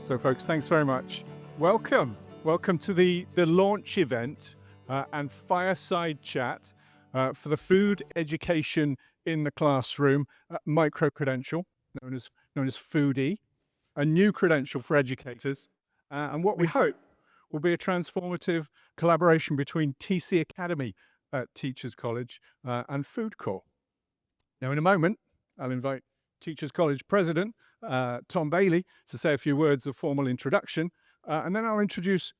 So folks, thanks very much. Welcome to the launch event and fireside chat for the Food Education in the Classroom Microcredential, known as Foodie, a new credential for educators, and what we hope will be a transformative collaboration between TC Academy at Teachers College and FoodCorps. Now, in a moment, I'll invite Teachers College President Tom Bailey to say a few words of formal introduction, and then I'll introduce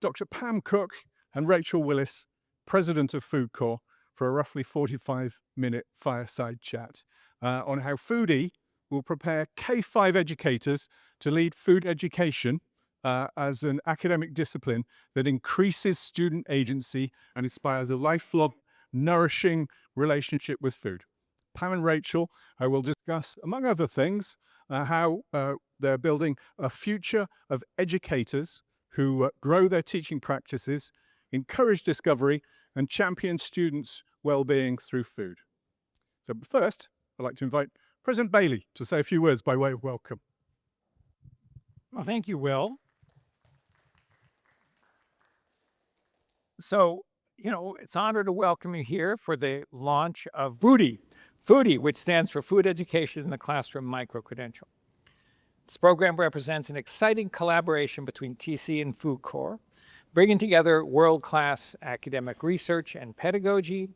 Dr. Pam Koch and Rachel Willis, President of FoodCorps, for a roughly 45-minute fireside chat on how Foodie will prepare K-5 educators to lead food education as an academic discipline that increases student agency and inspires a lifelong, nourishing relationship with food. Pam and Rachel will discuss, among other things, how they're building a future of educators who grow their teaching practices, encourage discovery, and champion students' well-being through food. So first, I'd like to invite President Bailey to say a few words by way of welcome. Well, thank you, Will. So, it's an honor to welcome you here for the launch of Foodie. Foodie, which stands for Food Education in the Classroom Microcredential. This program represents an exciting collaboration between TC and FoodCorps, bringing together world-class academic research and pedagogy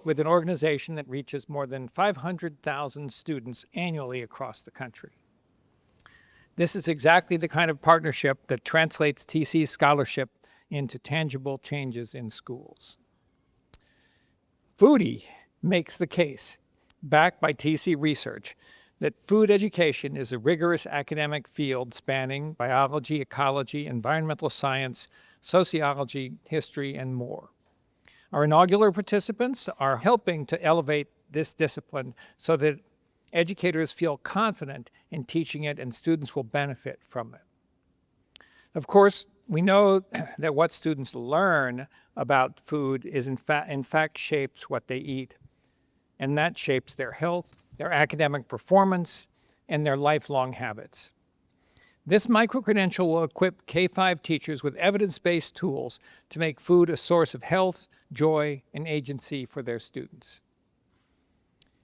with an organization that reaches more than 500,000 students annually across the country. This is exactly the kind of partnership that translates TC's scholarship into tangible changes in schools. Foodie makes the case, backed by TC research, that food education is a rigorous academic field spanning biology, ecology, environmental science, sociology, history, and more. Our inaugural participants are helping to elevate this discipline so that educators feel confident in teaching it and students will benefit from it. Of course, we know that what students learn about food is in fact shapes what they eat, and that shapes their health, their academic performance, and their lifelong habits. This microcredential will equip K-5 teachers with evidence-based tools to make food a source of health, joy, and agency for their students.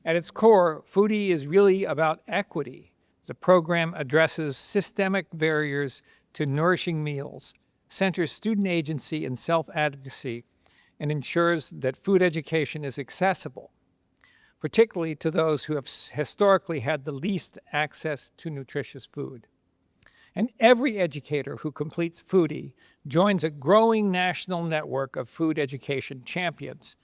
At its core, Foodie is really about equity. The program addresses systemic barriers to nourishing meals, centers student agency and self-advocacy, and ensures that food education is accessible, particularly to those who have historically had the least access to nutritious food. And every educator who completes Foodie joins a growing national network of food education champions.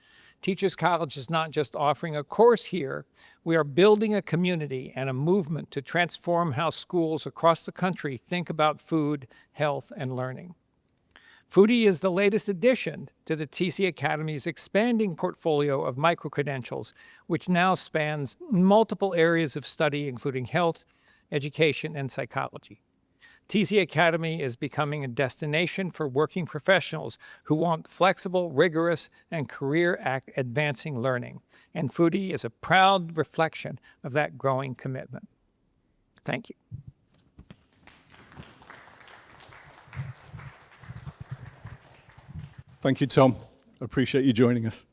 Teachers College is not just offering a course here, we are building a community and a movement to transform how schools across the country think about food, health, and learning. Foodie is the latest addition to the TC Academy's expanding portfolio of microcredentials, which now spans multiple areas of study, including health, education, and psychology. TC Academy is becoming a destination for working professionals who want flexible, rigorous, and career-advancing learning, and Foodie is a proud reflection of that growing commitment. Thank you. Thank you, Tom. I appreciate you joining us.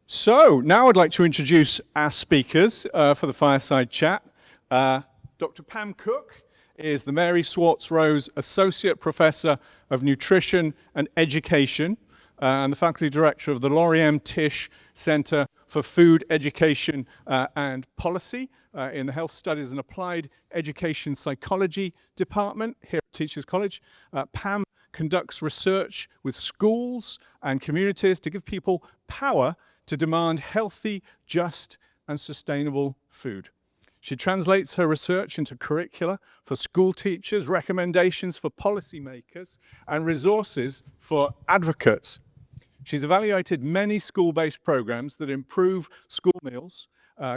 So now I'd like to introduce our speakers for the fireside chat. Dr. Pam Koch is the Mary Swartz Rose Associate Professor of Nutrition and Education and the Faculty Director of the Laurie M. Tisch Center for Food Education and Policy in the Health Studies and Applied Education Psychology Department here at Teachers College. Pam conducts research with schools and communities to give people power to demand healthy, just, and sustainable food. She translates her research into curricula for school teachers, recommendations for policymakers, and resources for advocates. She's evaluated many school-based programs that improve school meals,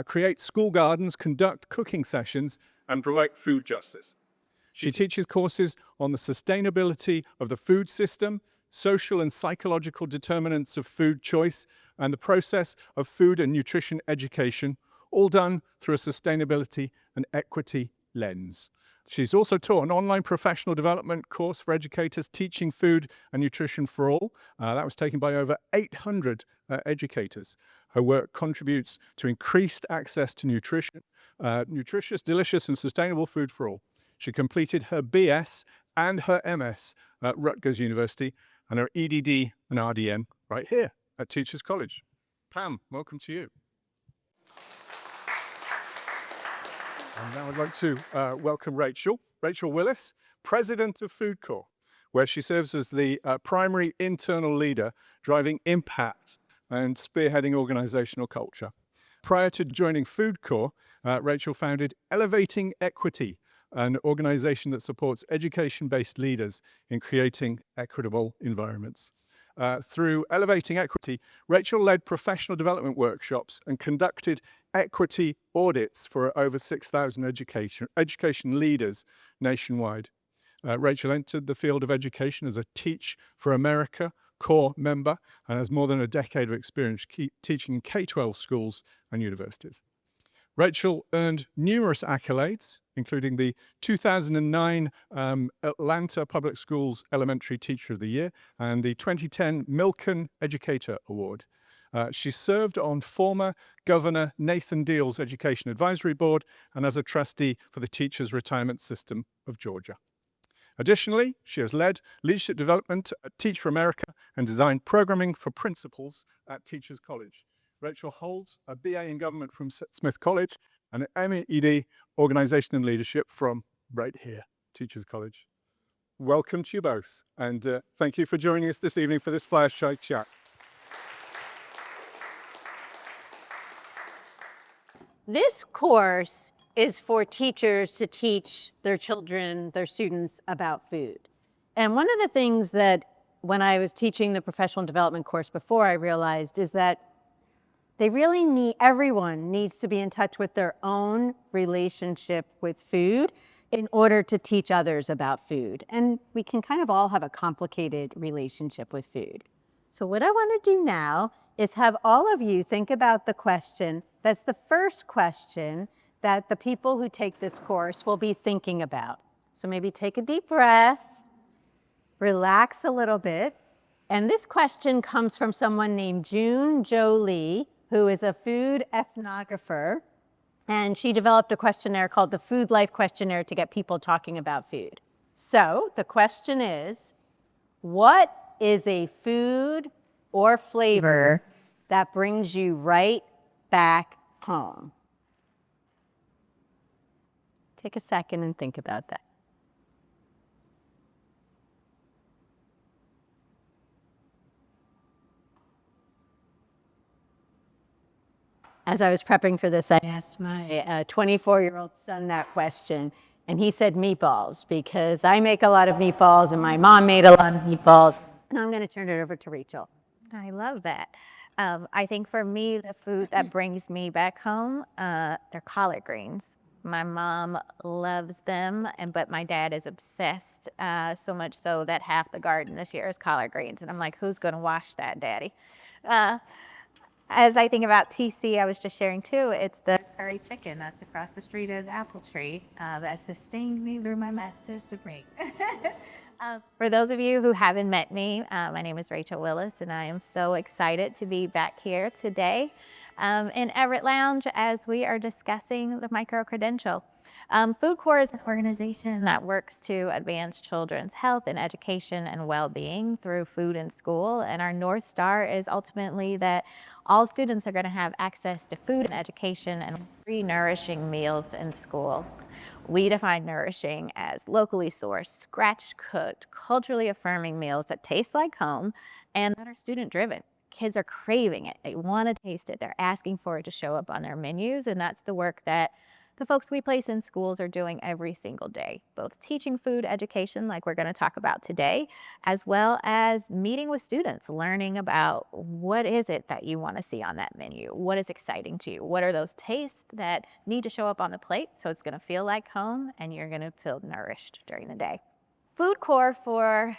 create school gardens, conduct cooking sessions, and promote food justice. She teaches courses on the sustainability of the food system, social and psychological determinants of food choice, and the process of food and nutrition education, all done through a sustainability and equity lens. She's also taught an online professional development course for educators teaching food and nutrition for all. That was taken by over 800 educators. Her work contributes to increased access to nutritious, delicious, and sustainable food for all. She completed her BS and her MS at Rutgers University and her EDD and RDN right here at Teachers College. Pam, welcome to you. And now I'd like to welcome Rachel Willis, President of FoodCorps, where she serves as the primary internal leader driving impact and spearheading organizational culture. Prior to joining FoodCorps, Rachel founded Elevating Equity, an organization that supports education-based leaders in creating equitable environments. Through Elevating Equity, Rachel led professional development workshops and conducted equity audits for over 6,000 education leaders nationwide. Rachel entered the field of education as a Teach for America core member and has more than a decade of experience teaching in K-12 schools and universities. Rachel earned numerous accolades, including the 2009 Atlanta Public Schools Elementary Teacher of the Year and the 2010 Milken Educator Award. She served on former Governor Nathan Deal's Education Advisory Board and as a trustee for the Teachers Retirement System of Georgia. Additionally, she has led leadership development at Teach for America and designed programming for principals at Teachers College. Rachel holds a BA in Government from Smith College and an MEd Organization and Leadership from right here, Teachers College. Welcome to you both, and thank you for joining us this evening for this Fireside chat. This course is for teachers to teach their children, their students about food. And one of the things that when I was teaching the professional development course before, I realized is that everyone needs to be in touch with their own relationship with food in order to teach others about food. And we can kind of all have a complicated relationship with food. So what I want to do now is have all of you think about the question that's the first question that the people who take this course will be thinking about. So maybe take a deep breath, relax a little bit. And this question comes from someone named June Jolie, who is a food ethnographer. And she developed a questionnaire called the Food Life Questionnaire to get people talking about food. So the question is, what is a food or flavor that brings you right back home? Take a second and think about that. As I was prepping for this, I asked my 24-year-old son that question, and he said meatballs, because I make a lot of meatballs, and my mom made a lot of meatballs. And I'm going to turn it over to Rachel. I love that. I think for me, the food that brings me back home, they're collard greens. My mom loves them, but my dad is obsessed, so much so that half the garden this year is collard greens. And I'm like, who's going to wash that, Daddy? As I think about TC, I was just sharing too, it's the curry chicken that's across the street at Apple Tree that sustained me through my master's degree. For those of you who haven't met me, my name is Rachel Willis, and I am so excited to be back here today in Everett Lounge as we are discussing the Microcredential. FoodCorps is an organization that works to advance children's health and education and well-being through food in school, and our North Star is ultimately that all students are going to have access to food and education and free nourishing meals in schools. We define nourishing as locally sourced, scratch-cooked, culturally affirming meals that taste like home and that are student-driven. Kids are craving it. They want to taste it. They're asking for it to show up on their menus, and that's the work that the folks we place in schools are doing every single day, both teaching food education like we're going to talk about today, as well as meeting with students, learning about what is it that you want to see on that menu? What is exciting to you? What are those tastes that need to show up on the plate so it's going to feel like home and you're going to feel nourished during the day? FoodCorps, for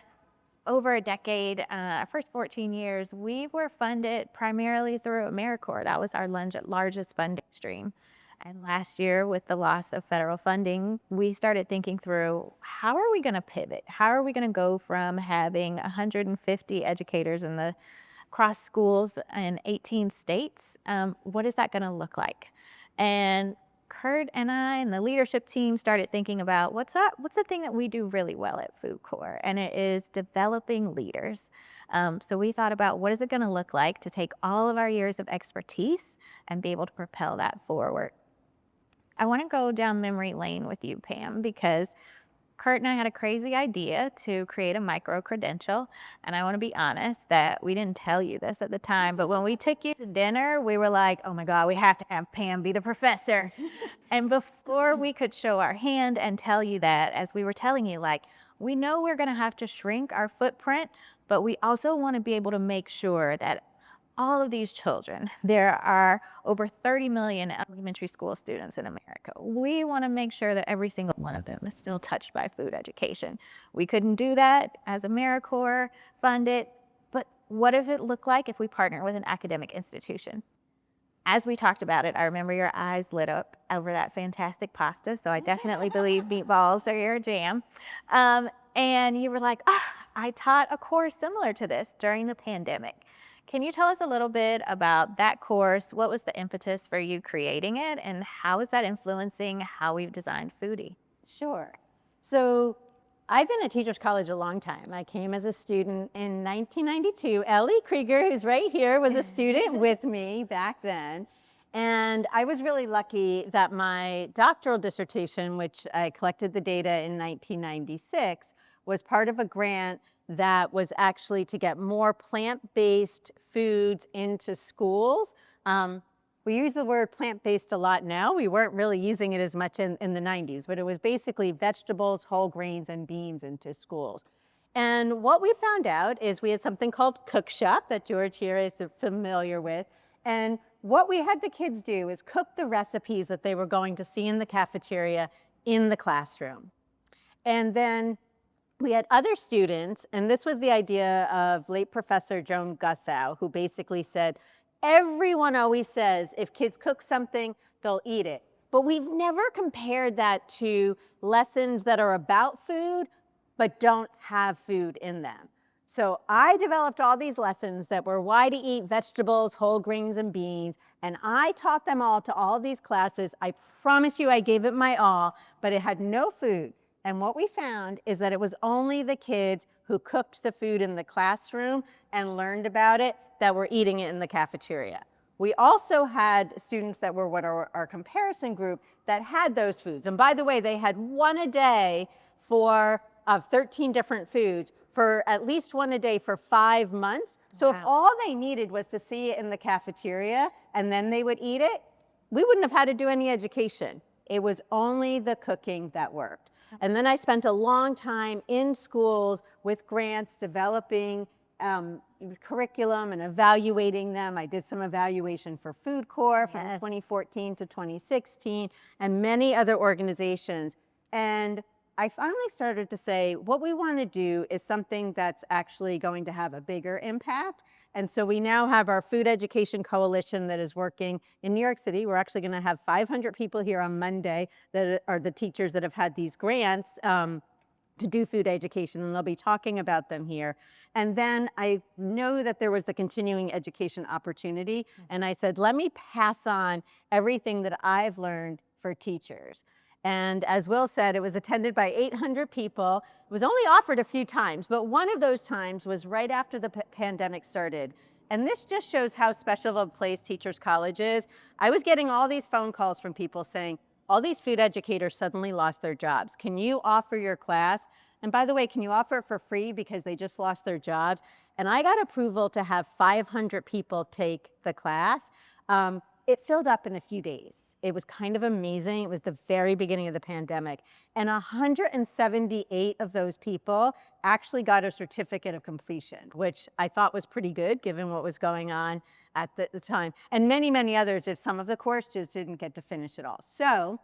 over a decade, our first 14 years, we were funded primarily through AmeriCorps. That was our largest funding stream. And last year, with the loss of federal funding, we started thinking through, how are we going to pivot? How are we going to go from having 150 educators across schools in 18 states? What is that going to look like? And Kurt and I and the leadership team started thinking about what's the thing that we do really well at FoodCorps, and it is developing leaders. So we thought about, what is it going to look like to take all of our years of expertise and be able to propel that forward. I want to go down memory lane with you, Pam, because Kurt and I had a crazy idea to create a micro-credential, and I want to be honest that we didn't tell you this at the time, but when we took you to dinner, we were like, oh my God, we have to have Pam be the professor. And before we could show our hand and tell you that, as we were telling you, like, we know we're going to have to shrink our footprint, but we also want to be able to make sure that all of these children, there are over 30 million elementary school students in America. We want to make sure that every single one of them is still touched by food education. We couldn't do that as AmeriCorps funded, but what if it looked like if we partner with an academic institution? As we talked about it, I remember your eyes lit up over that fantastic pasta, so I definitely believe meatballs are your jam. And you were like, I taught a course similar to this during the pandemic. Can you tell us a little bit about that course? What was the impetus for you creating it, and how is that influencing how we've designed Foodie? Sure. So I've been at Teachers College a long time. I came as a student in 1992. Ellie Krieger, who's right here, was a student with me back then. And I was really lucky that my doctoral dissertation, which I collected the data in 1996, was part of a grant that was actually to get more plant-based foods into schools. We use the word plant-based a lot now. We weren't really using it as much in the 90s, but it was basically vegetables, whole grains, and beans into schools. And what we found out is we had something called Cook Shop that George here is familiar with. And what we had the kids do is cook the recipes that they were going to see in the cafeteria in the classroom. And then we had other students, and this was the idea of late Professor Joan Gussow, who basically said, everyone always says if kids cook something, they'll eat it. But we've never compared that to lessons that are about food, but don't have food in them. So I developed all these lessons that were why to eat vegetables, whole grains, and beans, and I taught them all to all these classes. I promise you I gave it my all, but it had no food. And what we found is that it was only the kids who cooked the food in the classroom and learned about it that were eating it in the cafeteria. We also had students that were what our comparison group that had those foods. And by the way, they had one a day of 13 different foods for at least one a day for 5 months. So if all they needed was to see it in the cafeteria and then they would eat it, we wouldn't have had to do any education. It was only the cooking that worked. And then I spent a long time in schools with grants developing curriculum and evaluating them. I did some evaluation for FoodCorps from 2014 to 2016 and many other organizations. And I finally started to say, what we want to do is something that's actually going to have a bigger impact. And so we now have our Food Education Coalition that is working in New York City. We're actually going to have 500 people here on Monday that are the teachers that have had these grants to do food education, and they'll be talking about them here. And then I know that there was the continuing education opportunity, and I said, let me pass on everything that I've learned for teachers. And as Will said, it was attended by 800 people. It was only offered a few times, but one of those times was right after the pandemic started. And this just shows how special of a place Teachers College is. I was getting all these phone calls from people saying, all these food educators suddenly lost their jobs. Can you offer your class? And by the way, can you offer it for free because they just lost their jobs? And I got approval to have 500 people take the class. It filled up in a few days. It was kind of amazing. It was the very beginning of the pandemic. And 178 of those people actually got a certificate of completion, which I thought was pretty good given what was going on at the time. And many, many others did. Some of the course just didn't get to finish it all. So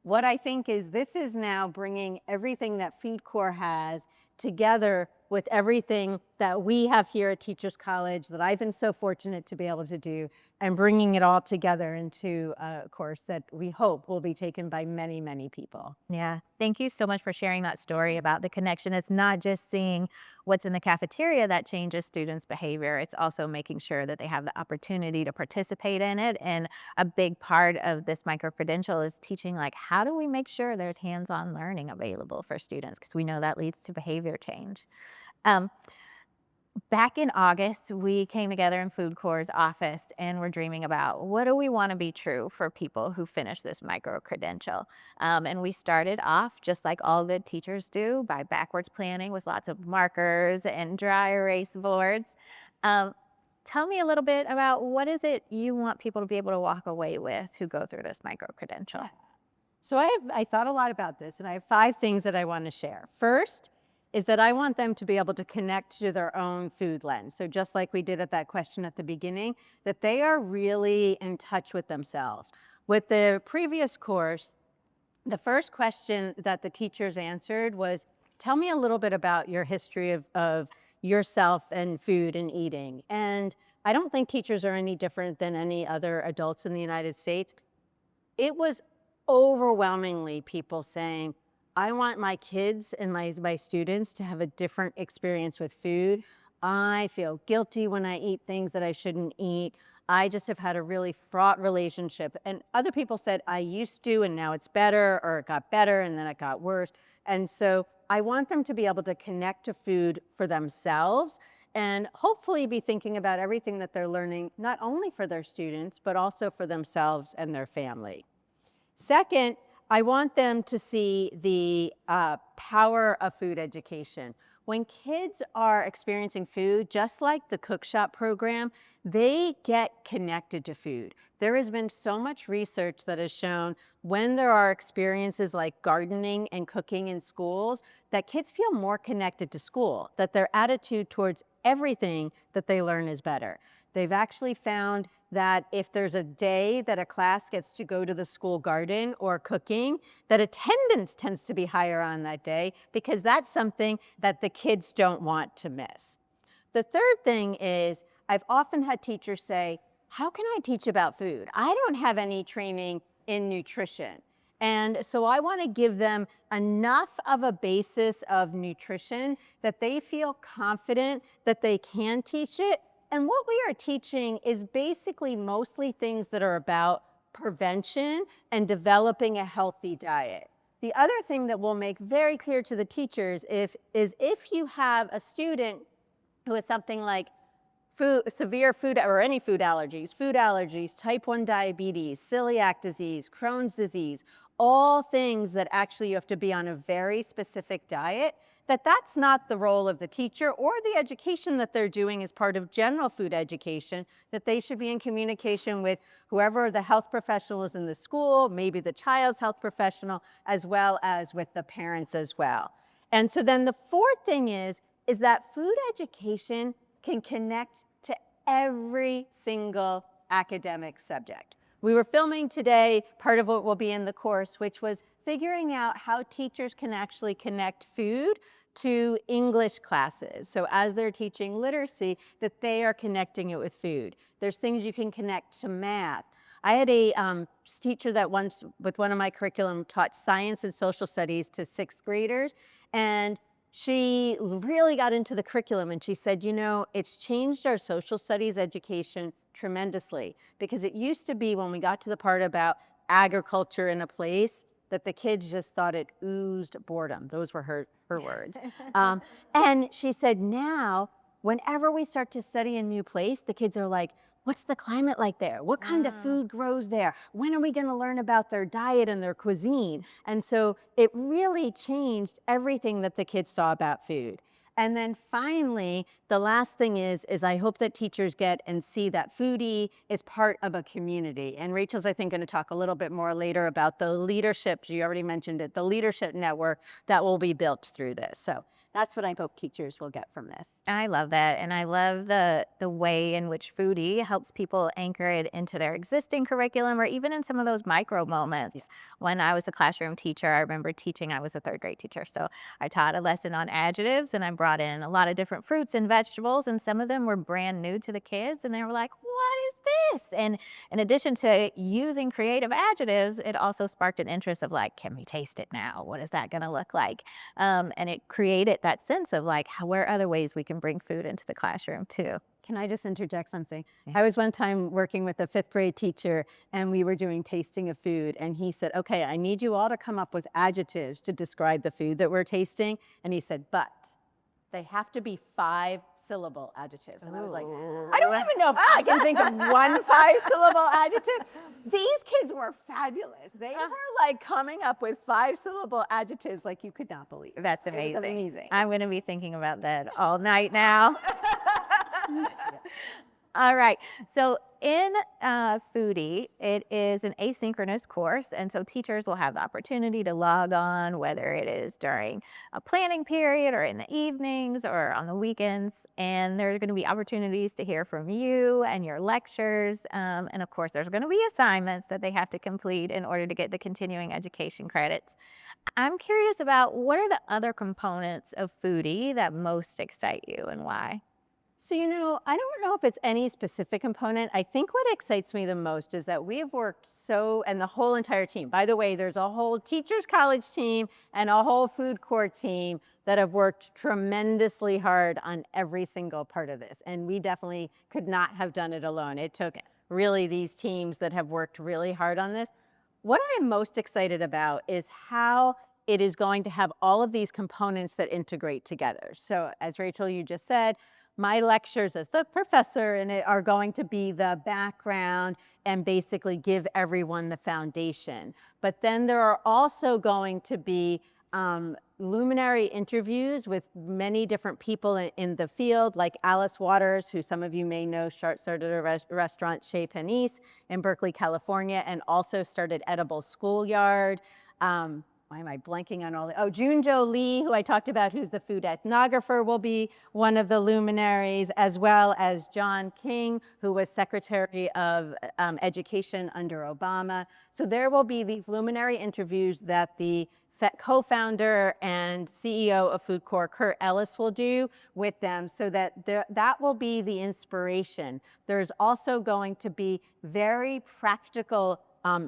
what I think is this is now bringing everything that FoodCorps has together with everything that we have here at Teachers College that I've been so fortunate to be able to do, and bringing it all together into a course that we hope will be taken by many, many people. Yeah. Thank you so much for sharing that story about the connection. It's not just seeing what's in the cafeteria that changes students' behavior. It's also making sure that they have the opportunity to participate in it. And a big part of this micro-credential is teaching, like, how do we make sure there's hands-on learning available for students? Because we know that leads to behavior change. Um, Back in August, we came together in FoodCorps' office and we're dreaming about what do we want to be true for people who finish this micro-credential. And we started off, just like all good teachers do, by backwards planning with lots of markers and dry erase boards. Tell me a little bit about what is it you want people to be able to walk away with who go through this micro-credential? So I thought a lot about this, and I have 5 things that I want to share. First is that I want them to be able to connect to their own food lens. So just like we did at that question at the beginning, that they are really in touch with themselves. With the previous course, the first question that the teachers answered was, tell me a little bit about your history of yourself and food and eating. And I don't think teachers are any different than any other adults in the United States. It was overwhelmingly people saying, I want my kids and my students to have a different experience with food. I feel guilty when I eat things that I shouldn't eat. I just have had a really fraught relationship. And other people said, I used to, and now it's better, or it got better, and then it got worse. And so I want them to be able to connect to food for themselves and hopefully be thinking about everything that they're learning, not only for their students, but also for themselves and their family. Second, I want them to see the power of food education. When kids are experiencing food, just like the Cook Shop program, they get connected to food. There has been so much research that has shown when there are experiences like gardening and cooking in schools, that kids feel more connected to school, that their attitude towards everything that they learn is better. They've actually found that if there's a day that a class gets to go to the school garden or cooking, that attendance tends to be higher on that day because that's something that the kids don't want to miss. The third thing is, I've often had teachers say, how can I teach about food? I don't have any training in nutrition. And so I want to give them enough of a basis of nutrition that they feel confident that they can teach it. And what we are teaching is basically mostly things that are about prevention and developing a healthy diet. The other thing that we'll make very clear to the teachers is if you have a student who has something like severe food or any food allergies, type 1 diabetes, celiac disease, Crohn's disease, all things that actually you have to be on a very specific diet, that's not the role of the teacher or the education that they're doing as part of general food education, that they should be in communication with whoever the health professional is in the school, maybe the child's health professional, as well as with the parents as well. And so then the fourth thing is that food education can connect to every single academic subject. We were filming today, part of what will be in the course, which was figuring out how teachers can actually connect food to English classes. So as they're teaching literacy, that they are connecting it with food. There's things you can connect to math. I had a teacher that once, with one of my curriculum, taught science and social studies to 6th graders, and she really got into the curriculum, and she said, you know, it's changed our social studies education tremendously, because it used to be when we got to the part about agriculture in a place that the kids just thought it oozed boredom. Those were her words. And she said now, whenever we start to study a new place, the kids are like, what's the climate like there? What kind of food grows there? When are we going to learn about their diet and their cuisine? And so it really changed everything that the kids saw about food. And then finally, the last thing is I hope that teachers get and see that foodie is part of a community. And Rachel's, I think, going to talk a little bit more later about the leadership, you already mentioned it, the leadership network that will be built through this. So that's what I hope teachers will get from this. I love that. And I love the way in which foodie helps people anchor it into their existing curriculum or even in some of those micro moments. Yeah. When I was a classroom teacher, I remember teaching, I was a 3rd grade teacher. So I taught a lesson on adjectives and I brought brought in a lot of different fruits and vegetables, and some of them were brand new to the kids, and they were like, what is this? And in addition to using creative adjectives, it also sparked an interest of like, can we taste it now? What is that going to look like? And it created that sense of like, where are other ways we can bring food into the classroom too? Can I just interject something? I was one time working with a 5th grade teacher, and we were doing tasting of food, and he said, okay, I need you all to come up with adjectives to describe the food that we're tasting. And he said, but they have to be 5-syllable adjectives. And I was like, I don't even know if I can think of one 5-syllable adjective. These kids were fabulous. They were like coming up with 5-syllable adjectives like you could not believe. That's It was amazing. amazing. I'm going to be thinking about that all night now. All right. So in Foodie, it is an asynchronous course. And so teachers will have the opportunity to log on, whether it is during a planning period or in the evenings or on the weekends. And there are going to be opportunities to hear from you and your lectures. And of course, there's going to be assignments that they have to complete in order to get the continuing education credits. I'm curious about, what are the other components of Foodie that most excite you and why? So, you know, I don't know if it's any specific component. I think what excites me the most is that we have worked and the whole entire team. By the way, there's a whole Teachers College team and a whole FoodCorps team that have worked tremendously hard on every single part of this. And we definitely could not have done it alone. It took really these teams that have worked really hard on this. What I'm most excited about is how it is going to have all of these components that integrate together. So as Rachel, you just said, my lectures as the professor and it are going to be the background and basically give everyone the foundation. But then there are also going to be luminary interviews with many different people in the field, like Alice Waters, who some of you may know, started a restaurant, Chez Panisse, in Berkeley, California, and also started Edible Schoolyard. Why am I blanking on all the, Junjo Lee, who I talked about, who's the food ethnographer, will be one of the luminaries, as well as John King, who was Secretary of Education under Obama. So there will be these luminary interviews that the co-founder and CEO of FoodCorps, Kurt Ellis, will do with them, so that that will be the inspiration. There's also going to be very practical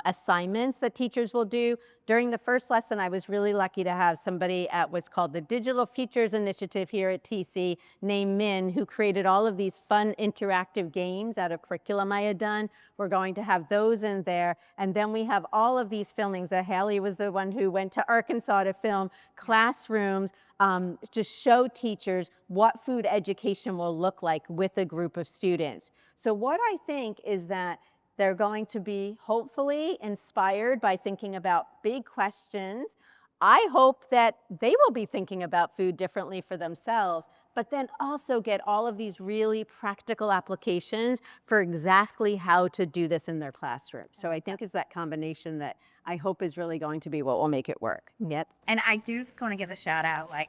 assignments that teachers will do. During the first lesson, I was really lucky to have somebody at what's called the Digital Futures Initiative here at TC named Min, who created all of these fun interactive games out of curriculum I had done. We're going to have those in there. And then we have all of these filmings. Haley was the one who went to Arkansas to film classrooms to show teachers what food education will look like with a group of students. So what I think is that they're going to be hopefully inspired by thinking about big questions. I hope that they will be thinking about food differently for themselves, but then also get all of these really practical applications for exactly how to do this in their classroom. So I think it's that combination that I hope is really going to be what will make it work. Yep. And I do want to give a shout out, like,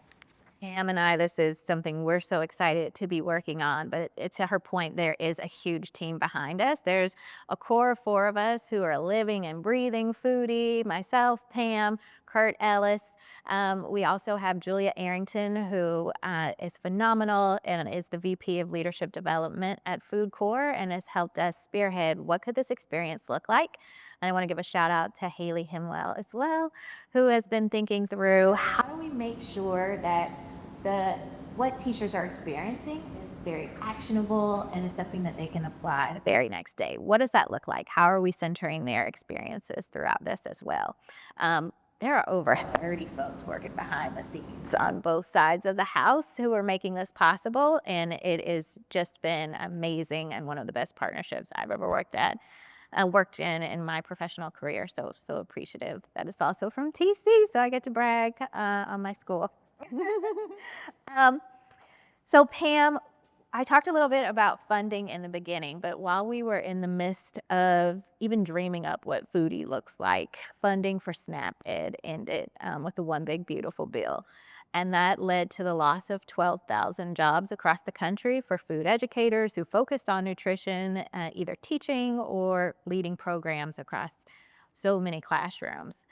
Pam and I, this is something we're so excited to be working on, but to her point, there is a huge team behind us. There's a core of 4 of us who are living and breathing Foodie, myself, Pam, Kurt Ellis. We also have Julia Arrington, who is phenomenal and is the VP of Leadership Development at FoodCorps and has helped us spearhead what could this experience look like. And I want to give a shout out to Haley Himwell as well, who has been thinking through how do we make sure that what teachers are experiencing is very actionable and is something that they can apply the very next day. What does that look like? How are we centering their experiences throughout this as well? There are over 30 folks working behind the scenes on both sides of the house who are making this possible, and it has just been amazing and one of the best partnerships I've ever worked in my professional career. So appreciative that it's also from TC, so I get to brag on my school. So Pam, I talked a little bit about funding in the beginning, but while we were in the midst of even dreaming up what Foodie looks like, funding for SNAP Ed ended with the One Big Beautiful Bill. And that led to the loss of 12,000 jobs across the country for food educators who focused on nutrition, either teaching or leading programs across so many classrooms.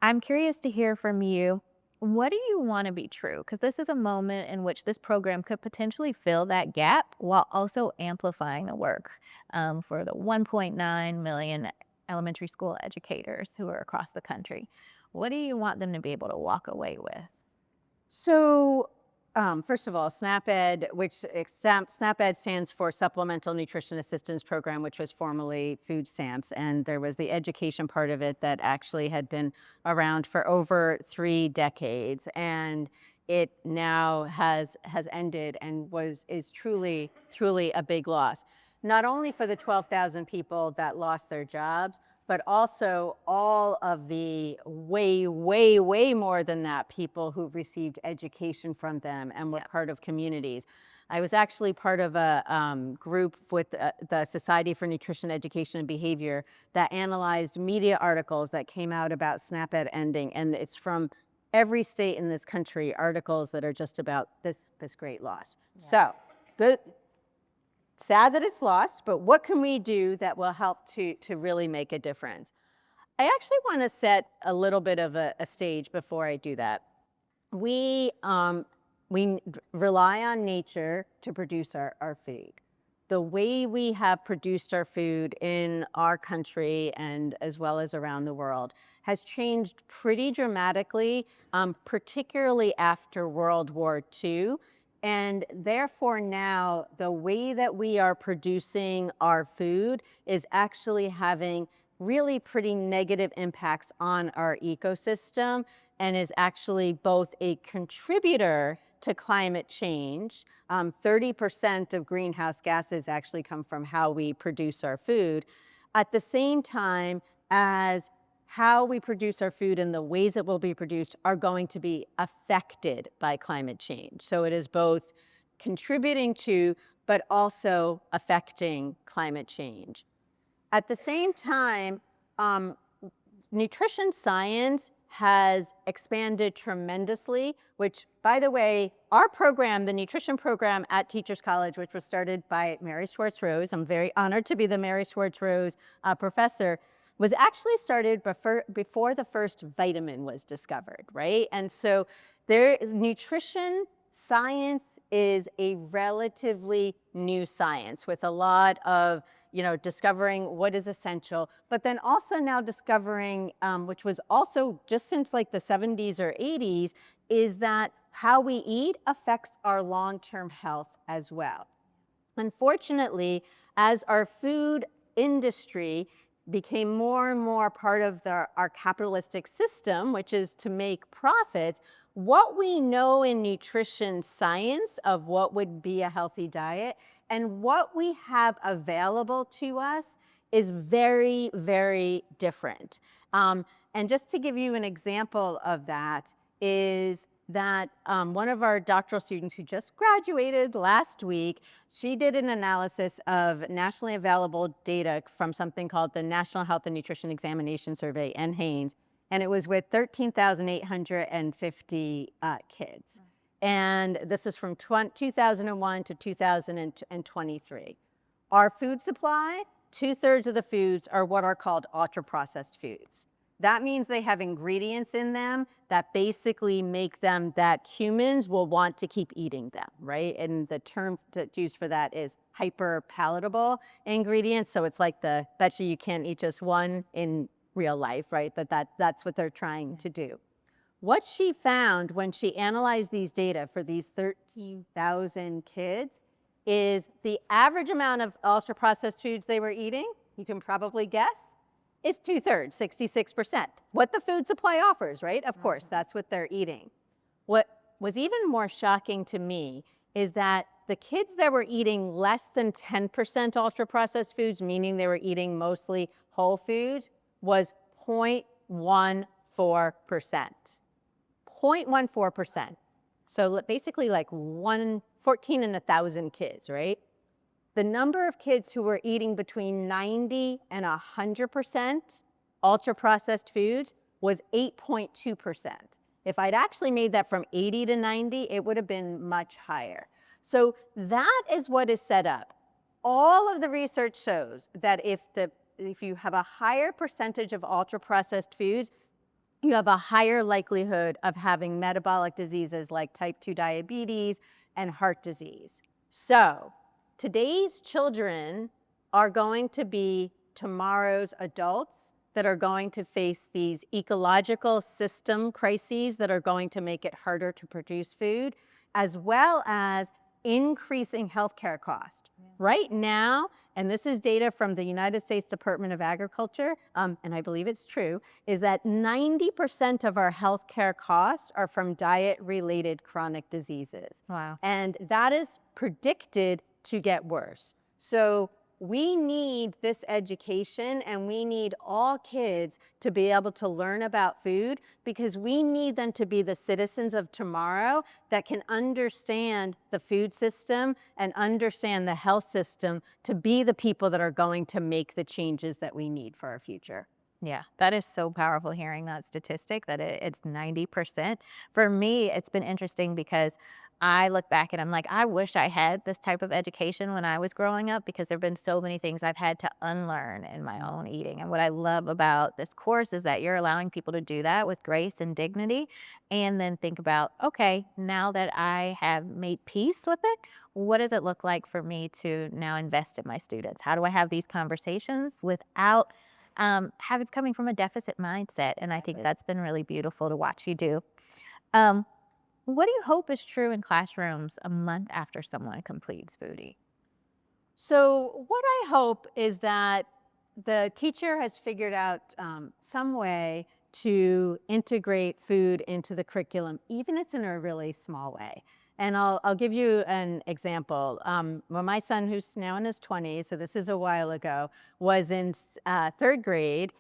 I'm curious to hear from you. what do you want to be true? Because this is a moment in which this program could potentially fill that gap while also amplifying the work for the 1.9 million elementary school educators who are across the country. What do you want them to be able to walk away with? So, first of all, SNAP-Ed, SNAP-Ed stands for Supplemental Nutrition Assistance Program, which was formerly food stamps. And there was the education part of it that actually had been around for over 3 decades. And it now has ended and is truly a big loss. Not only for the 12,000 people that lost their jobs, but also all of the way more than that people who received education from them and were part of communities. I was actually part of a group with the Society for Nutrition, Education, and Behavior that analyzed media articles that came out about SNAP-Ed ending, and it's from every state in this country, articles that are just about this great loss. So, good. Sad that it's lost, but what can we do that will help to really make a difference? I actually want to set a little bit of a stage before I do that. We rely on nature to produce our food. The way we have produced our food in our country and as well as around the world has changed pretty dramatically, particularly after World War II. And therefore now the way that we are producing our food is actually having really pretty negative impacts on our ecosystem and is actually both a contributor to climate change. 30% of greenhouse gases actually come from how we produce our food. At the same time as how we produce our food and the ways it will be produced are going to be affected by climate change. So it is both contributing to, but also affecting climate change. At the same time, nutrition science has expanded tremendously, which, by the way, our program, the nutrition program at Teachers College, which was started by Mary Swartz Rose, I'm very honored to be the Mary Swartz Rose professor, was actually started before the first vitamin was discovered, right? And so nutrition science is a relatively new science with a lot of, discovering what is essential, but then also now discovering, which was also just since like the 70s or 80s, is that how we eat affects our long-term health as well. Unfortunately, as our food industry became more and more part of our capitalistic system, which is to make profits, what we know in nutrition science of what would be a healthy diet and what we have available to us is very, very different. And just to give you an example of that is that one of our doctoral students who just graduated last week, she did an analysis of nationally available data from something called the National Health and Nutrition Examination Survey, NHANES, and it was with 13,850 kids. And this was from 2001 to 2023. Our food supply, 2/3 of the foods are what are called ultra-processed foods. That means they have ingredients in them that basically make them that humans will want to keep eating them, right? And the term that's used for that is hyper-palatable ingredients. So it's like the bet you can't eat just one in real life, right? That's what they're trying to do. What she found when she analyzed these data for these 13,000 kids is the average amount of ultra-processed foods they were eating, you can probably guess, is 2/3, 66%. What the food supply offers, right? Of course, that's what they're eating. What was even more shocking to me is that the kids that were eating less than 10% ultra-processed foods, meaning they were eating mostly whole foods, was 0.14%. 0.14%. So basically like 14 in 1,000 kids, right? The number of kids who were eating between 90 and 100% ultra-processed foods was 8.2%. If I'd actually made that from 80 to 90, it would have been much higher. So that is what is set up. All of the research shows that if you have a higher percentage of ultra-processed foods, you have a higher likelihood of having metabolic diseases like type 2 diabetes and heart disease. So today's children are going to be tomorrow's adults that are going to face these ecological system crises that are going to make it harder to produce food, as well as increasing healthcare cost. Right now, and this is data from the United States Department of Agriculture, and I believe it's true, is that 90% of our healthcare costs are from diet-related chronic diseases. Wow. And that is predicted to get worse. So we need this education, and we need all kids to be able to learn about food, because we need them to be the citizens of tomorrow that can understand the food system and understand the health system to be the people that are going to make the changes that we need for our future. Yeah, that is so powerful hearing that statistic that it's 90%. For me, it's been interesting because I look back and I'm like, I wish I had this type of education when I was growing up, because there have been so many things I've had to unlearn in my own eating. And what I love about this course is that you're allowing people to do that with grace and dignity, and then think about, okay, now that I have made peace with it, what does it look like for me to now invest in my students? How do I have these conversations without coming from a deficit mindset? And I think that's been really beautiful to watch you do. What do you hope is true in classrooms a month after someone completes Foodie? So what I hope is that the teacher has figured out some way to integrate food into the curriculum, even if it's in a really small way. And I'll give you an example. When my son, who's now in his 20s, so this is a while ago, was in 3rd grade,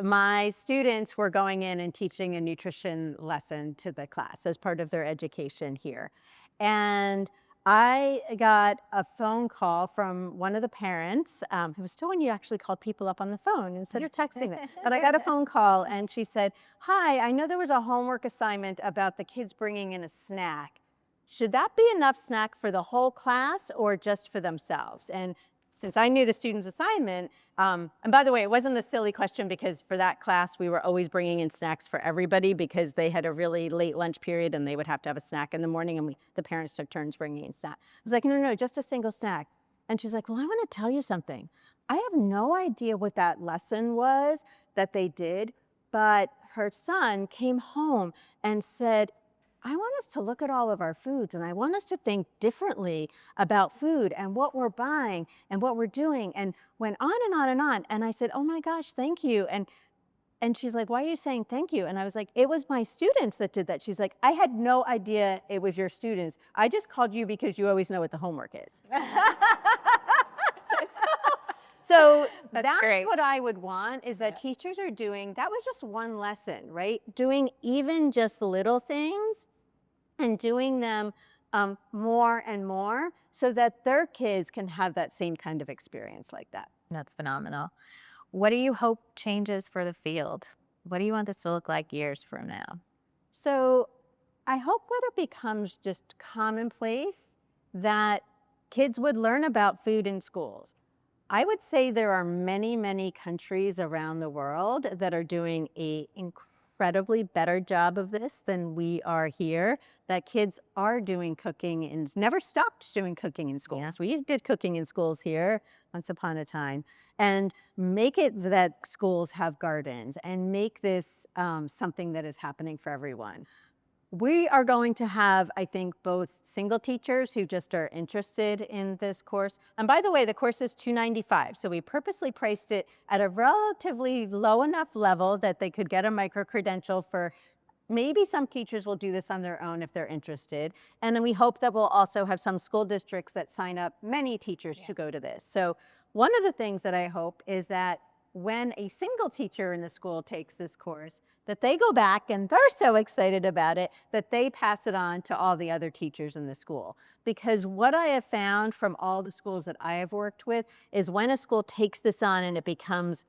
my students were going in and teaching a nutrition lesson to the class as part of their education here. And I got a phone call from one of the parents. It was still when you actually called people up on the phone instead of texting them. But I got a phone call, and she said, "Hi, I know there was a homework assignment about the kids bringing in a snack. Should that be enough snack for the whole class or just for themselves?" And since I knew the student's assignment, and by the way, it wasn't a silly question, because for that class, we were always bringing in snacks for everybody, because they had a really late lunch period and they would have to have a snack in the morning, and the parents took turns bringing in snack. I was like, no, just a single snack. And she's like, well, I want to tell you something. I have no idea what that lesson was that they did, but her son came home and said, I want us to look at all of our foods, and I want us to think differently about food and what we're buying and what we're doing, and went on and on and on. And I said, oh my gosh, thank you. And she's like, why are you saying thank you? And I was like, it was my students that did that. She's like, I had no idea it was your students. I just called you because you always know what the homework is. So that's great. what I would want, is that teachers are doing, that was just one lesson, right? Doing even just little things and doing them more and more, so that their kids can have that same kind of experience like that. That's phenomenal. What do you hope changes for the field? What do you want this to look like years from now? So I hope that it becomes just commonplace that kids would learn about food in schools. I would say there are many, many countries around the world that are doing an incredibly better job of this than we are here, that kids are doing cooking and never stopped doing cooking in schools. Yeah. We did cooking in schools here once upon a time, and make it that schools have gardens, and make this something that is happening for everyone. We are going to have, I think, both single teachers who just are interested in this course. And by the way, the course is $295. So we purposely priced it at a relatively low enough level that they could get a micro-credential for, maybe some teachers will do this on their own if they're interested. And then we hope that we'll also have some school districts that sign up many teachers to go to this. So one of the things that I hope is that when a single teacher in the school takes this course, that they go back and they're so excited about it that they pass it on to all the other teachers in the school. Because what I have found from all the schools that I have worked with is when a school takes this on and it becomes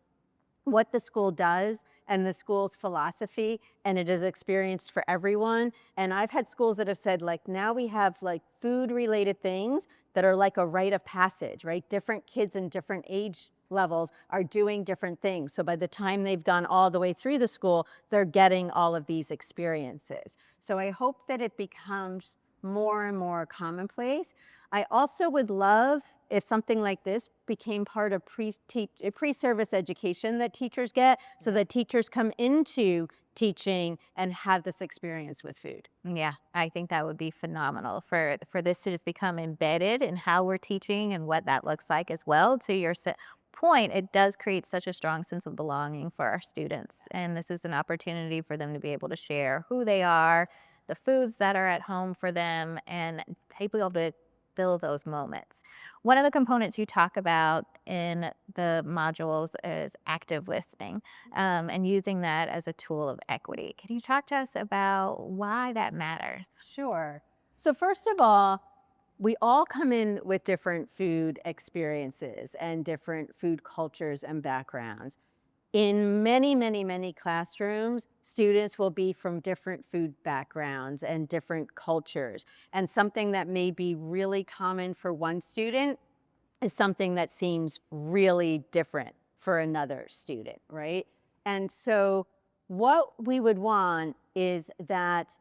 what the school does and the school's philosophy, and it is experienced for everyone. And I've had schools that have said, like, now we have like food related things that are like a rite of passage, right? Different kids in different age levels are doing different things. So by the time they've gone all the way through the school, they're getting all of these experiences. So I hope that it becomes more and more commonplace. I also would love if something like this became part of pre-service education that teachers get, so that teachers come into teaching and have this experience with food. Yeah, I think that would be phenomenal for this to just become embedded in how we're teaching and what that looks like as well. To your point, it does create such a strong sense of belonging for our students. And this is an opportunity for them to be able to share who they are, the foods that are at home for them, and be able to fill those moments. One of the components you talk about in the modules is active listening, and using that as a tool of equity. Can you talk to us about why that matters? Sure. So first of all, we all come in with different food experiences and different food cultures and backgrounds. In many, many, many classrooms, students will be from different food backgrounds and different cultures. And something that may be really common for one student is something that seems really different for another student, right? And so what we would want is that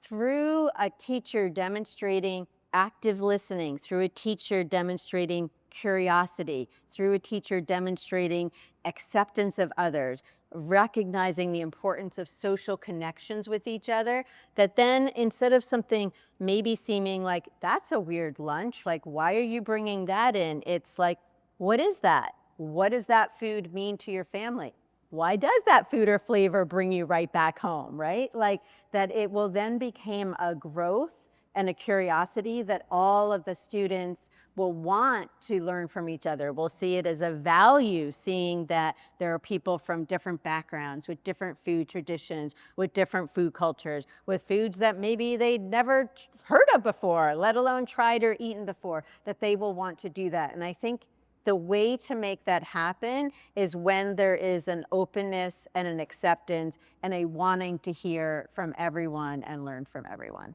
through a teacher demonstrating active listening, through a teacher demonstrating curiosity, through a teacher demonstrating acceptance of others, recognizing the importance of social connections with each other, that then instead of something maybe seeming like, that's a weird lunch, like, why are you bringing that in? It's like, what is that? What does that food mean to your family? Why does that food or flavor bring you right back home, right? Like that it will then become a growth and a curiosity that all of the students will want to learn from each other. We'll see it as a value, seeing that there are people from different backgrounds, with different food traditions, with different food cultures, with foods that maybe they'd never heard of before, let alone tried or eaten before, that they will want to do that. And I think the way to make that happen is when there is an openness and an acceptance and a wanting to hear from everyone and learn from everyone.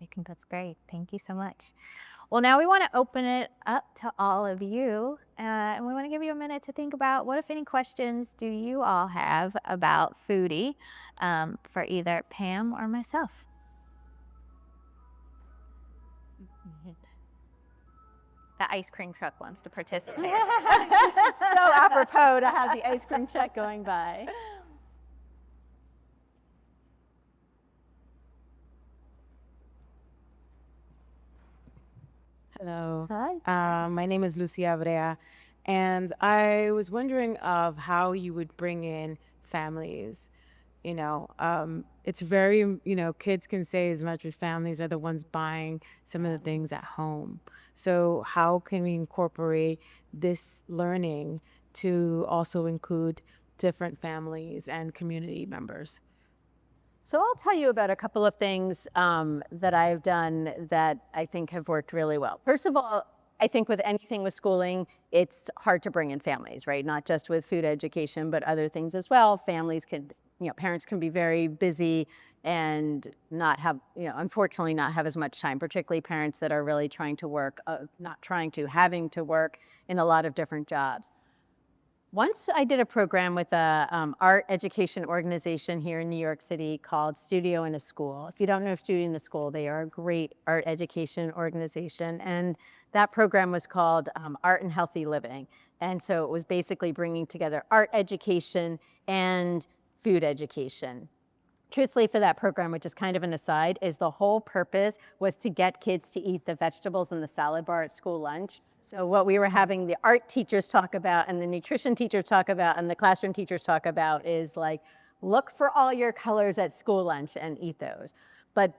I think that's great. Thank you so much. Well, now we want to open it up to all of you, and we want to give you a minute to think about what, if any, questions do you all have about foodie for either Pam or myself. The ice cream truck wants to participate. So apropos to have the ice cream truck going by. Hello. Hi. My name is Lucia Brea, and I was wondering of how you would bring in families. It's very, kids can say as much as families are the ones buying some of the things at home. So how can we incorporate this learning to also include different families and community members? So I'll tell you about a couple of things that I've done that I think have worked really well. First of all, I think with anything with schooling, it's hard to bring in families, right? Not just with food education, but other things as well. Families can, parents can be very busy and not have, unfortunately not have as much time, particularly parents that are really trying to work, having to work in a lot of different jobs. Once I did a program with a art education organization here in New York City called Studio in a School. If you don't know Studio in a School, they are a great art education organization. And that program was called Art and Healthy Living. And so it was basically bringing together art education and food education. Truthfully, for that program, which is kind of an aside, is the whole purpose was to get kids to eat the vegetables in the salad bar at school lunch. So what we were having the art teachers talk about and the nutrition teachers talk about and the classroom teachers talk about is like, look for all your colors at school lunch and eat those. But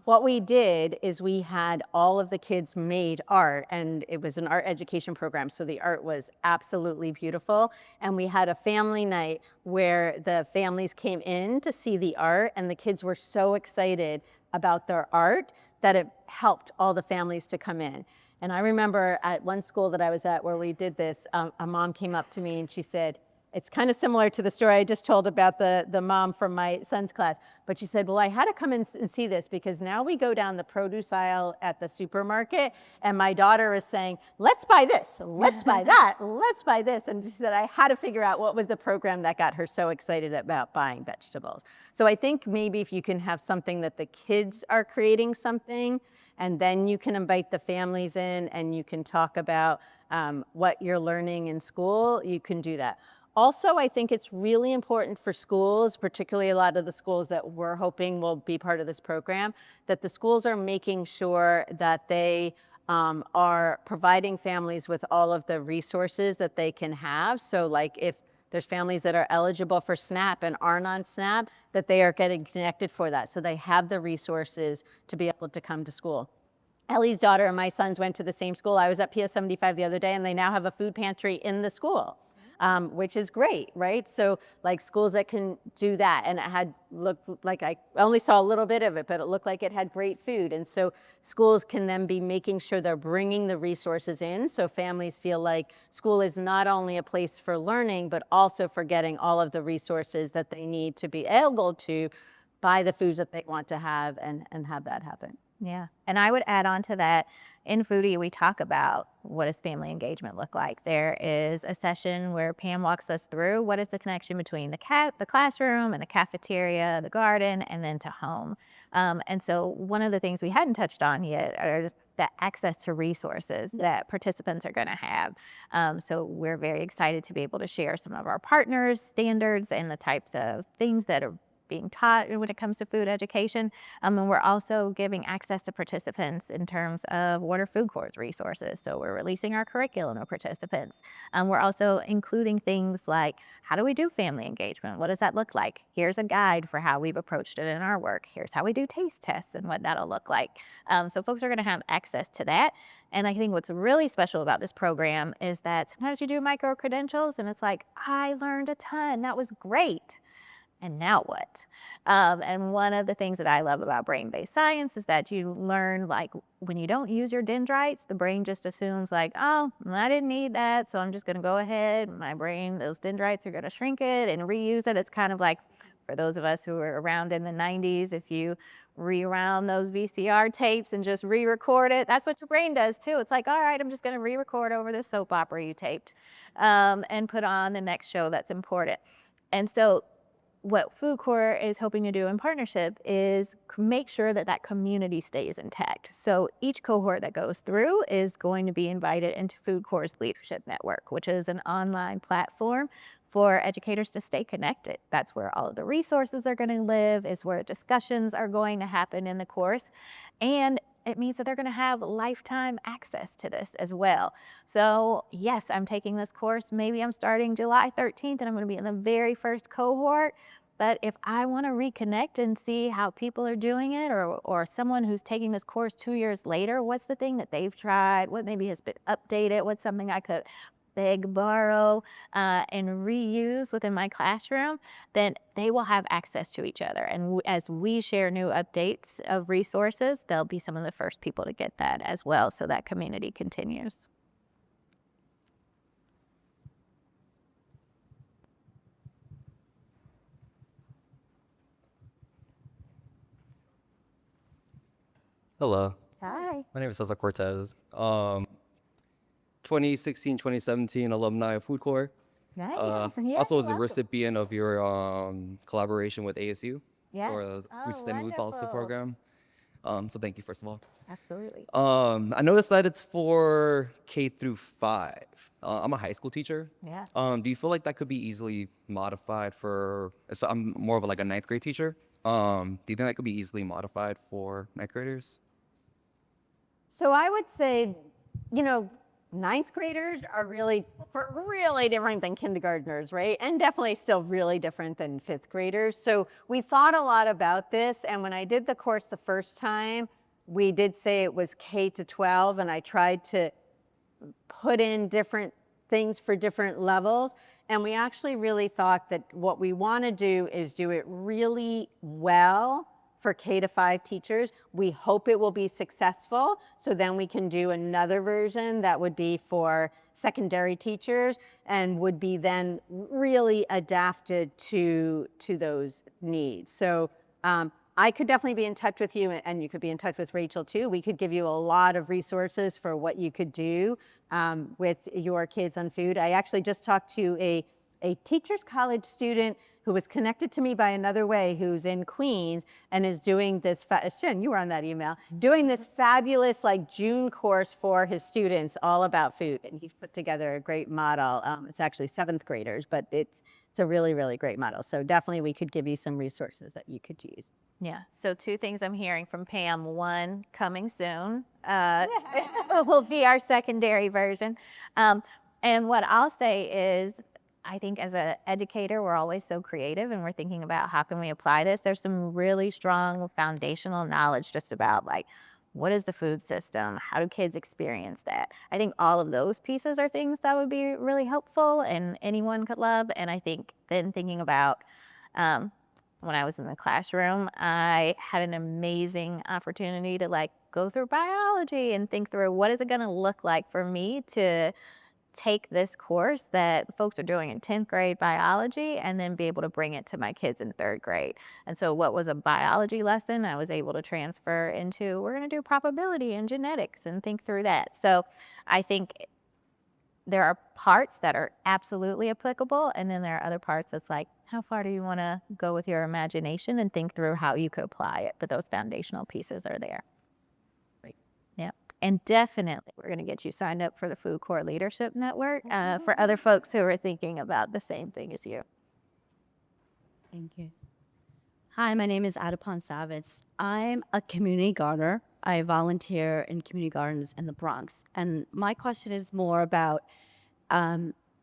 what we did is we had all of the kids made art, and it was an art education program, so the art was absolutely beautiful. And we had a family night where the families came in to see the art, and the kids were so excited about their art that it helped all the families to come in. And I remember at one school that I was at where we did this, a mom came up to me and she said, it's kind of similar to the story I just told about the mom from my son's class. But she said, well, I had to come in and see this because now we go down the produce aisle at the supermarket and my daughter is saying, let's buy this, let's buy that, let's buy this. And she said, I had to figure out what was the program that got her so excited about buying vegetables. So I think maybe if you can have something that the kids are creating something, and then you can invite the families in and you can talk about what you're learning in school, you can do that. Also, I think it's really important for schools, particularly a lot of the schools that we're hoping will be part of this program, that the schools are making sure that they are providing families with all of the resources that they can have. So like if there's families that are eligible for SNAP and aren't on SNAP, that they are getting connected for that. So they have the resources to be able to come to school. Ellie's daughter and my sons went to the same school. I was at PS 75 the other day and they now have a food pantry in the school, which is great, right? So like schools that can do that, and it looked like, I only saw a little bit of it, but it looked like it had great food. And so schools can then be making sure they're bringing the resources in so families feel like school is not only a place for learning, but also for getting all of the resources that they need to be able to buy the foods that they want to have and have that happen. Yeah, and I would add on to that, in Foodie, we talk about what does family engagement look like. There is a session where Pam walks us through what is the connection between the classroom and the cafeteria, the garden, and then to home. And so one of the things we hadn't touched on yet are the access to resources that participants are going to have. So we're very excited to be able to share some of our partners' standards and the types of things that are being taught when it comes to food education. And we're also giving access to participants in terms of what are FoodCorps resources. So we're releasing our curriculum to participants. We're also including things like, how do we do family engagement? What does that look like? Here's a guide for how we've approached it in our work. Here's how we do taste tests and what that'll look like. So folks are gonna have access to that. And I think what's really special about this program is that sometimes you do micro-credentials and it's like, I learned a ton, that was great. And now what? And one of the things that I love about brain-based science is that you learn, like, when you don't use your dendrites, the brain just assumes like, oh, I didn't need that, so I'm just gonna go ahead, my brain, those dendrites are gonna shrink it and reuse it. It's kind of like, for those of us who were around in the 90s, if you rewound those VCR tapes and just re-record it, that's what your brain does too. It's like, all right, I'm just gonna re-record over this soap opera you taped and put on the next show that's important. And so what FoodCorps is hoping to do in partnership is make sure that that community stays intact. So each cohort that goes through is going to be invited into FoodCorps Leadership Network, which is an online platform for educators to stay connected. That's where all of the resources are going to live, is where discussions are going to happen in the course. And it means that they're going to have lifetime access to this as well. So yes, I'm taking this course. Maybe I'm starting July 13th and I'm going to be in the very first cohort. But if I want to reconnect and see how people are doing it, or someone who's taking this course 2 years later, what's the thing that they've tried? What maybe has been updated? What's something I could beg, borrow, and reuse within my classroom, then they will have access to each other. And as we share new updates of resources, they'll be some of the first people to get that as well, so that community continues. Hello, Hi. my name is Cesar Cortez. 2016, 2017 alumni of FoodCorps. Nice. Also was a recipient of your collaboration with ASU Yes. for the Food Sustainability Policy wonderful. Program. So thank you, first of all. Absolutely. I noticed that it's for K through 5. I'm a high school teacher. Yeah. Do you feel like that could be easily modified for, I'm more of like a 9th grade teacher. Do you think that could be easily modified for 9th graders? So I would say, you know, 9th graders are really different than kindergartners, right? And definitely still really different than 5th graders. So we thought a lot about this. And when I did the course the first time, we did say it was K to 12. And I tried to put in different things for different levels. And we actually really thought that what we want to do is do it really well for K to 5 teachers. We hope it will be successful. So then we can do another version that would be for secondary teachers and would be then really adapted to those needs. So I could definitely be in touch with you, and you could be in touch with Rachel too. We could give you a lot of resources for what you could do with your kids on food. I actually just talked to a teacher's college student who was connected to me by another way, who's in Queens and is doing this, Jen, you were on that email, doing this fabulous like June course for his students all about food. And he's put together a great model. It's actually 7th graders, but it's a really, really great model. So definitely we could give you some resources that you could use. Yeah. So 2 things I'm hearing from Pam. 1, coming soon. Will be our secondary version. And what I'll say is, I think as an educator, we're always so creative and we're thinking about how can we apply this. There's some really strong foundational knowledge just about like, what is the food system? How do kids experience that? I think all of those pieces are things that would be really helpful and anyone could love. And I think then thinking about when I was in the classroom, I had an amazing opportunity to like go through biology and think through what is it going to look like for me to take this course that folks are doing in 10th grade biology and then be able to bring it to my kids in 3rd grade. And so what was a biology lesson, I was able to transfer into, we're going to do probability and genetics and think through that. So I think there are parts that are absolutely applicable, and then there are other parts that's like, how far do you want to go with your imagination and think through how you could apply it? But those foundational pieces are there. Yeah. And definitely, we're going to get you signed up for the FoodCorps Leadership Network for other folks who are thinking about the same thing as you. Thank you. Hi, my name is Adipon Savitz. I'm a community gardener. I volunteer in community gardens in the Bronx. And my question is more about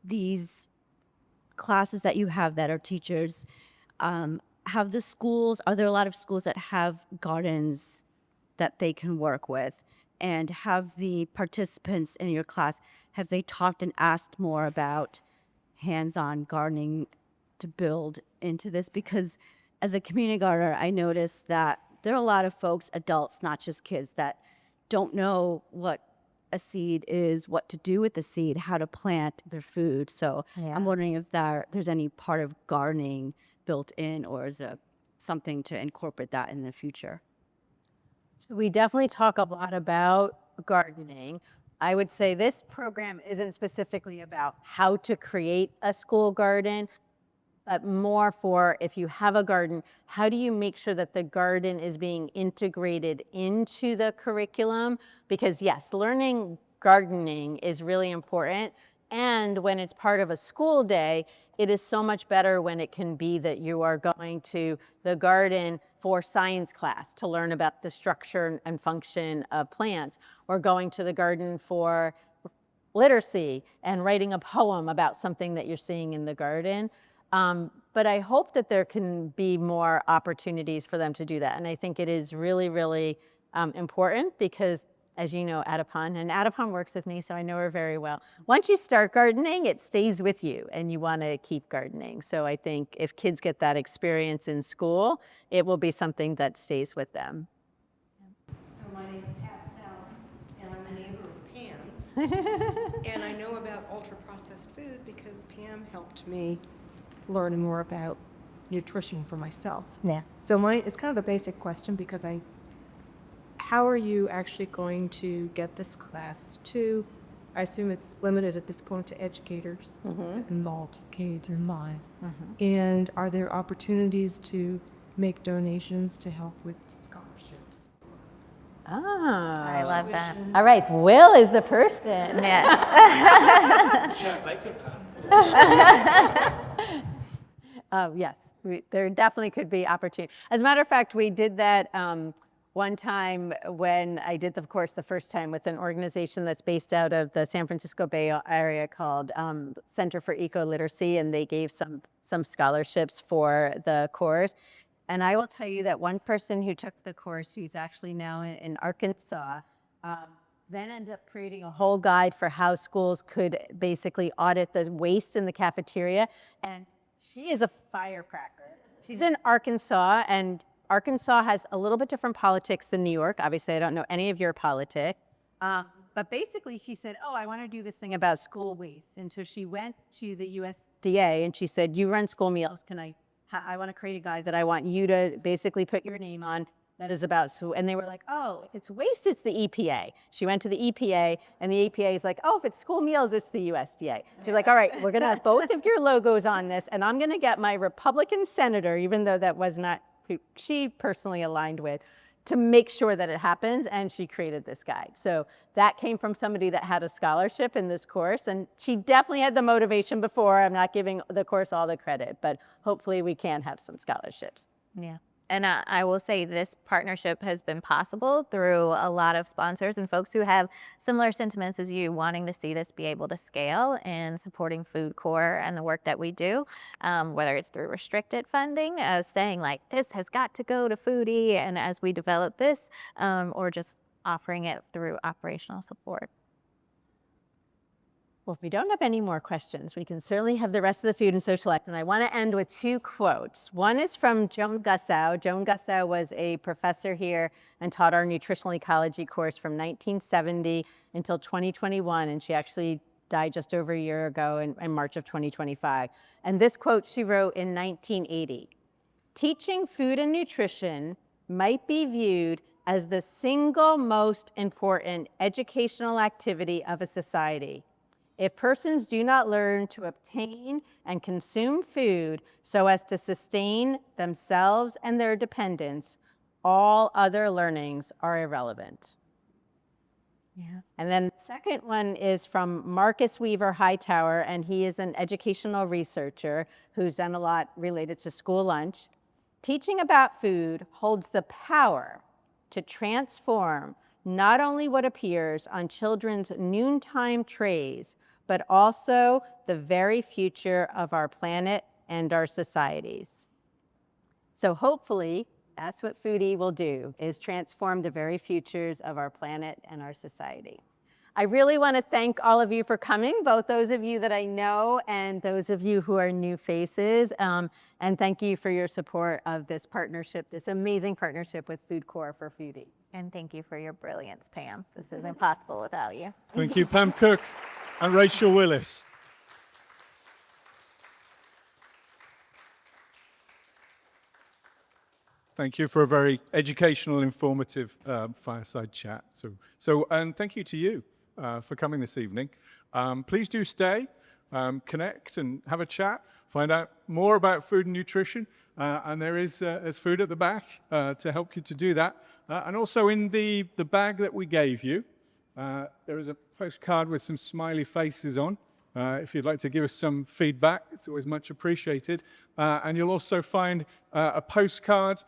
these classes that you have that are teachers. Have the schools, are there a lot of schools that have gardens that they can work with? And have the participants in your class, have they talked and asked more about hands-on gardening to build into this? Because as a community gardener, I noticed that there are a lot of folks, adults, not just kids, that don't know what a seed is, what to do with the seed, how to plant their food. So I'm wondering if there's any part of gardening built in, or is it something to incorporate that in the future? So we definitely talk a lot about gardening. I would say this program isn't specifically about how to create a school garden, but more for if you have a garden, how do you make sure that the garden is being integrated into the curriculum? Because yes, learning gardening is really important. And when it's part of a school day, it is so much better when it can be that you are going to the garden for science class to learn about the structure and function of plants, or going to the garden for literacy and writing a poem about something that you're seeing in the garden. But I hope that there can be more opportunities for them to do that. And I think it is really, really important because, as you know, Adipon works with me, so I know her very well. Once you start gardening, it stays with you and you want to keep gardening. So I think if kids get that experience in school, it will be something that stays with them. So my name's Pat Sal, and I'm a neighbor of Pam's. And I know about ultra-processed food because Pam helped me learn more about nutrition for myself. Yeah. So it's kind of a basic question because how are you actually going to get this class to, I assume it's limited at this point to educators involved, K through 5. And are there opportunities to make donations to help with scholarships? Ah, I love that. all right, Will is the person. Yes. Yes, there definitely could be opportunity. As a matter of fact, we did that one time when I did the course the first time with an organization that's based out of the San Francisco Bay Area called Center for Eco-Literacy, and they gave some scholarships for the course. And I will tell you that one person who took the course, who's actually now in Arkansas, then ended up creating a whole guide for how schools could basically audit the waste in the cafeteria. And she is a firecracker. She's in Arkansas, and Arkansas has a little bit different politics than New York. Obviously, I don't know any of your politics. But basically, she said, oh, I want to do this thing about school waste. And so she went to the USDA and she said, you run school meals. I want to create a guide that I want you to basically put your name on that is about school. And they were like, oh, if it's waste, it's the EPA. She went to the EPA and the EPA is like, oh, if it's school meals, it's the USDA. She's like, all right, we're going to have both of your logos on this. And I'm going to get my Republican senator, even though that was not who she personally aligned with, to make sure that it happens, and she created this guide. So that came from somebody that had a scholarship in this course, and she definitely had the motivation before. I'm not giving the course all the credit, but hopefully we can have some scholarships. Yeah. And I will say this partnership has been possible through a lot of sponsors and folks who have similar sentiments as you, wanting to see this be able to scale and supporting FoodCorps and the work that we do, whether it's through restricted funding, saying like, this has got to go to Foodie, and as we develop this, or just offering it through operational support. Well, if we don't have any more questions, we can certainly have the rest of the food and social act. And I want to end with two quotes. One is from Joan Gussow. Joan Gussow was a professor here and taught our nutritional ecology course from 1970 until 2021. And she actually died just over a year ago in March of 2025. And this quote she wrote in 1980. Teaching food and nutrition might be viewed as the single most important educational activity of a society. If persons do not learn to obtain and consume food so as to sustain themselves and their dependents, all other learnings are irrelevant. Yeah. And then the second one is from Marcus Weaver Hightower, and he is an educational researcher who's done a lot related to school lunch. Teaching about food holds the power to transform not only what appears on children's noontime trays, but also the very future of our planet and our societies. So hopefully, that's what Foodie will do, is transform the very futures of our planet and our society. I really want to thank all of you for coming, both those of you that I know and those of you who are new faces. And thank you for your support of this partnership, this amazing partnership with FoodCorps for Foodie. And thank you for your brilliance, Pam. This isn't possible without you. Thank you, Pam Koch and Rachel Willis. Thank you for a very educational, informative fireside chat. And thank you to you for coming this evening. Please do stay, connect and have a chat, find out more about food and nutrition. And there's food at the back to help you to do that. And also in the bag that we gave you, there is a postcard with some smiley faces on. If you'd like to give us some feedback, it's always much appreciated. And you'll also find a postcard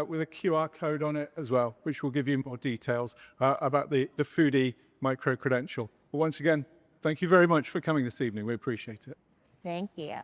with a QR code on it as well, which will give you more details about the Foodie Microcredential. Well, once again, thank you very much for coming this evening. We appreciate it. Thank you.